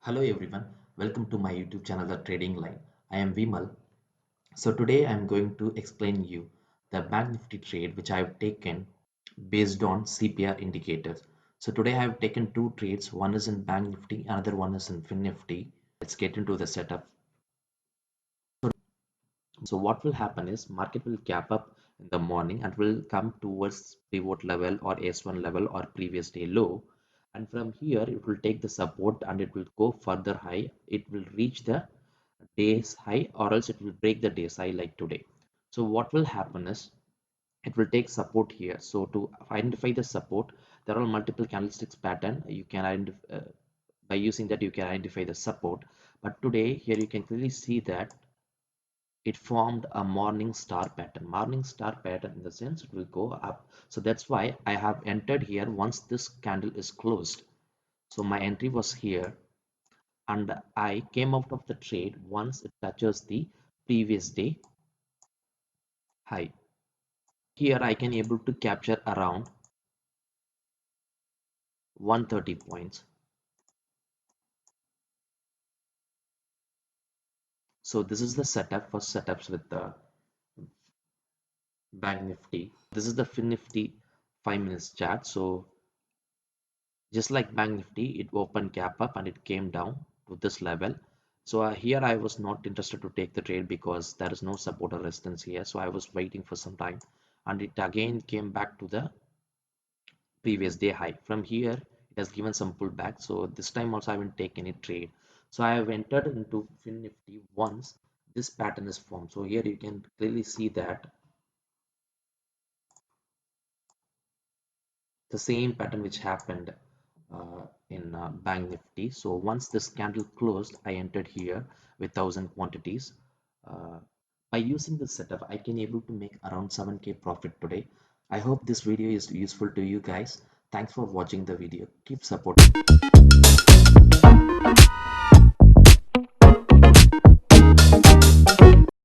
Hello everyone, welcome to my YouTube channel The Trading Line. I am Vimal. So today I am going to explain you the Bank Nifty trade which I have taken based on CPR indicators. So today I have taken two trades, one is in Bank Nifty, another one is in Fin Nifty. Let's get into the setup. So what will happen is market will gap up in the morning and will come towards pivot level or S1 level or previous day low. And from here it will take the support and it will go further high. It will reach the day's high or else it will break the day's high like today. So what will happen is it will take support here. So to identify the support, there are multiple candlesticks pattern. You can identify by using that you can identify the support. But today here you can clearly see that it formed a morning star pattern in the sense it will go up. So that's why I have entered here once this candle is closed. So my entry was here and I came out of the trade once it touches the previous day high. Here I can able to capture around 130 points. So this is the setup for setups with the Bank Nifty. This is the Fin Nifty 5 minutes chart. So just like Bank Nifty, it opened gap up and it came down to this level. So here I was not interested to take the trade because there is no support or resistance here. So I was waiting for some time and it again came back to the previous day high. From here, it has given some pullback. So this time also I haven't taken any trade. So I have entered into Fin Nifty once this pattern is formed. So here you can clearly see that the same pattern which happened in Bank Nifty. So once this candle closed, I entered here with 1,000 quantities. Uh, by using this setup, I can able to make around 7K profit today. I hope this video is useful to you guys. Thanks for watching the video. Keep supporting.